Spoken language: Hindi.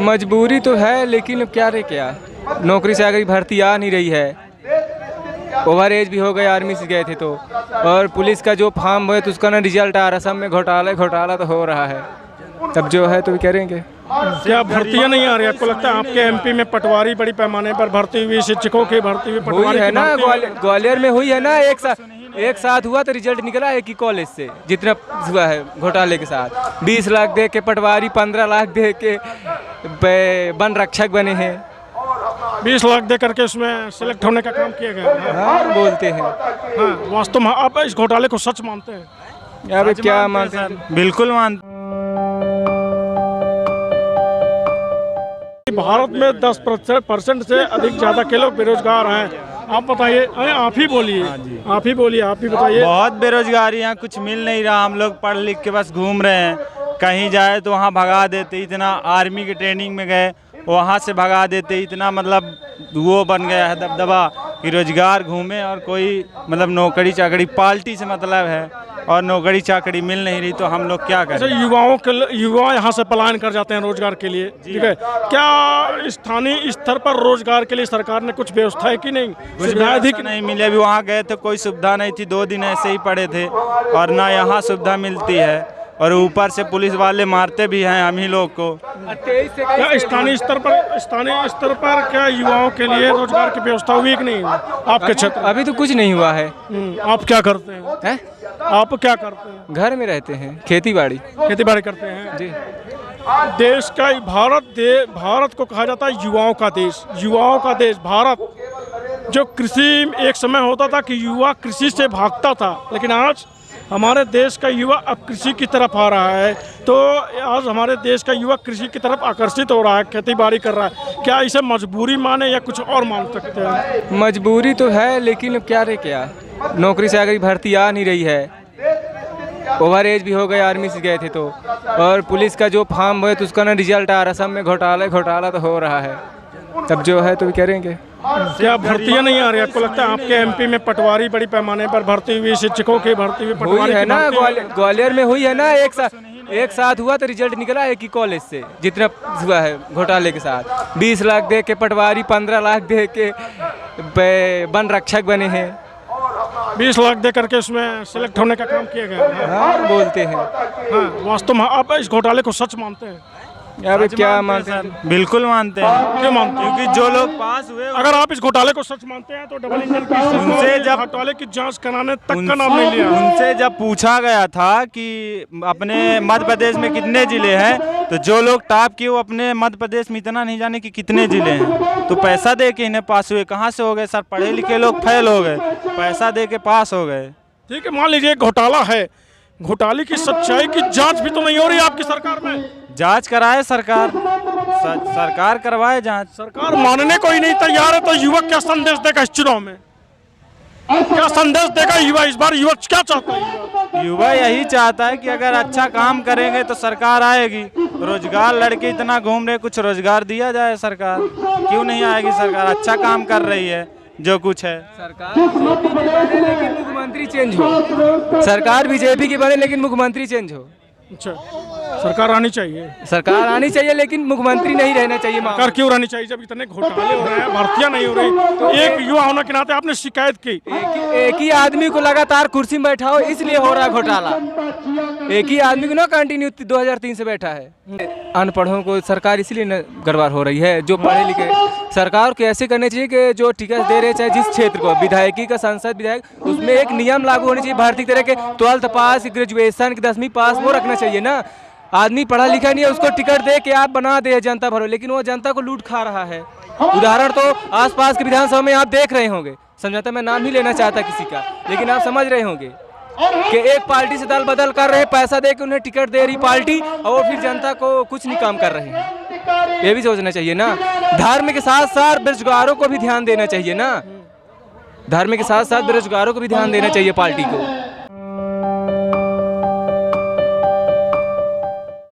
मजबूरी तो है, लेकिन अब क्या रे क्या, नौकरी से आगे भर्ती आ नहीं रही है। ओवर एज भी हो गए, आर्मी से गए थे तो, और पुलिस का जो फॉर्म है तो उसका ना रिजल्ट आ रहा, सब में घोटाला तो हो रहा है। तब जो है तो भी करेंगे। क्या भर्तियां नहीं आ रही? आपको लगता है आपके एमपी में पटवारी बड़ी पैमाने पर भर्ती हुई, शिक्षकों की भर्ती हुई, पटवारी है की ना, भर्ती हुई? ग्वालियर में हुई है ना, एक साथ हुआ तो रिजल्ट निकला एक ही कॉलेज से, जितना हुआ है घोटाले के साथ। 20 लाख दे के पटवारी, 15 लाख दे के वन रक्षक बने हैं। 20 लाख दे करके उसमें सेलेक्ट होने का काम किया गया है। हाँ, बोलते हैं। हाँ, वास्तव में आप इस घोटाले को सच मानते हैं? अब क्या मानते हैं? बिल्कुल मानते। भारत में 10% से अधिक ज़्यादा के लोग बेरोजगार हैं। आप बताइए, आप ही बोलिए, आप ही बोलिए, आप ही बताइए। बहुत बेरोजगारी, यहाँ कुछ मिल नहीं रहा। हम लोग पढ़ लिख के बस घूम रहे हैं, कहीं जाए तो वहाँ भगा देते। इतना आर्मी के ट्रेनिंग में गए, वहाँ से भगा देते। इतना मतलब वो बन गया है दबदबा कि रोजगार घूमे और कोई मतलब नौकरी चाकरी, पार्टी से मतलब है और नौकरी चाकरी मिल नहीं रही, तो हम लोग क्या करें? युवा यहाँ से पलायन कर जाते हैं रोजगार के लिए, ठीक है। क्या स्थानीय स्तर पर रोजगार के लिए सरकार ने कुछ व्यवस्था है कि नहीं? सुविधा अधिक नहीं मिली। अभी वहाँ गए तो कोई सुविधा नहीं थी, 2 दिन ऐसे ही पड़े थे, और ना यहाँ सुविधा मिलती है, और ऊपर से पुलिस वाले मारते भी हैं हम ही लोग को। क्या स्थानीय स्तर पर क्या युवाओं के लिए रोजगार की व्यवस्था हुई कि नहीं आपके क्षेत्र? अभी तो कुछ नहीं हुआ है। आप क्या करते हैं? आप क्या करते हैं? घर में रहते हैं, खेती बाड़ी करते हैं जी। देश का भारत को कहा जाता है युवाओं का देश भारत। जो कृषि एक समय होता था कि युवा कृषि से भागता था, लेकिन आज हमारे देश का युवा अब कृषि की तरफ आ रहा है। तो आज हमारे देश का युवा कृषि की तरफ आकर्षित हो रहा है, खेती बाड़ी कर रहा है। क्या इसे मजबूरी माने या कुछ और मान सकते हैं? मजबूरी तो है, लेकिन अब क्या रे क्या, नौकरी से आगे भर्ती आ नहीं रही है। ओवर एज भी हो गए, आर्मी से गए थे तो, और पुलिस का जो फॉर्म है तो उसका ना रिजल्ट आ रहा, सब में घोटाला तो हो रहा है। तब जो है तो भी करेंगे। क्या भर्तियां नहीं आ रही? आपको लगता है आपके एमपी में पटवारी बड़ी पैमाने पर भर्ती हुई, शिक्षकों की भर्ती हुई, पटवारी है की ना, भर्ती हुई? ग्वालियर में हुई है ना, एक साथ हुआ तो रिजल्ट निकला एक ही कॉलेज से, जितना हुआ है घोटाले के साथ। 20 लाख दे के पटवारी, 15 लाख दे के वन रक्षक बने हैं। 20 लाख दे करके उसमें सेलेक्ट होने का काम किया गया है। हाँ, बोलते हैं। हाँ, वास्तव में आप इस घोटाले को सच मानते हैं? अब क्या मानते हैं? बिल्कुल मानते हैं। क्यों मानते हैं? क्योंकि जो लोग पास हुए, अगर आप इस घोटाले को सच मानते हैं तो डबल इंजन की उनसे जब घोटाले की जांच कराने तक का नाम नहीं लिया। उनसे जब पूछा गया था कि अपने मध्य प्रदेश में कितने जिले हैं, तो जो लोग टॉप किए वो अपने मध्य प्रदेश में इतना नहीं जाने कि कितने जिले हैं, तो पैसा दे के इन्हें पास हुए। कहाँ से हो गए सर? पढ़े लिखे लोग फेल हो गए, पैसा दे के पास हो गए। ठीक है, मान लीजिए घोटाला है, घोटाले की सच्चाई की जांच भी तो नहीं हो रही आपकी सरकार में। जांच कराए सरकार, सरकार करवाए जांच। सरकार मानने को ही नहीं तैयार है, तो युवक क्या संदेश देगा इस चुनाव में? क्या संदेश देगा युवा इस बार? युवक क्या चाहता है? युवा यही चाहता है कि अगर अच्छा काम करेंगे तो सरकार आएगी। रोजगार लड़के इतना घूम रहे, कुछ रोजगार दिया जाए। सरकार क्यों नहीं आएगी? सरकार अच्छा काम कर रही है, जो कुछ है। सरकार बीजेपी की बने लेकिन मुख्यमंत्री चेंज हो। सरकार बीजेपी की बने लेकिन मुख्यमंत्री चेंज हो। अच्छा, सरकार आनी चाहिए। सरकार आनी चाहिए, लेकिन मुख्यमंत्री नहीं रहना चाहिए। सरकार क्यों रहनी चाहिए जब इतने घोटाले हो रहे हैं, भर्तियां नहीं हो रही? तो एक युवा होने के नाते आपने शिकायत की। एक ही आदमी को लगातार कुर्सी में बैठाओ, इसलिए हो रहा है घोटाला। एक ही आदमी को ना कंटिन्यू 2003 से बैठा है। अनपढ़ों को सरकार इसलिए गड़बड़ हो रही है। जो पढ़े लिखे, सरकार को ऐसे करने चाहिए कि जो टिकट दे रहे, चाहे जिस क्षेत्र को, विधायकी का सांसद विधायक, उसमें एक नियम लागू होनी चाहिए भारतीय तरह के। 12th पास, ग्रेजुएशन की 10वीं पास वो रखना चाहिए ना। आदमी पढ़ा लिखा नहीं है, उसको टिकट दे के आप बना दे जनता भरो, लेकिन वो जनता को लूट खा रहा है। उदाहरण तो आसपास के विधानसभा में आप देख रहे होंगे। समझाता, मैं नाम ही लेना चाहता किसी का, लेकिन आप समझ रहे होंगे कि एक पार्टी से दल बदल कर रहे, पैसा दे के उन्हें टिकट दे रही पार्टी, और वो फिर जनता को कुछ नहीं काम कर रहे हैं। ये भी सोचना चाहिए ना। धर्म के साथ साथ बेरोजगारों को भी ध्यान देना चाहिए ना। धर्म के साथ साथ बेरोजगारों को भी ध्यान देना चाहिए पार्टी को।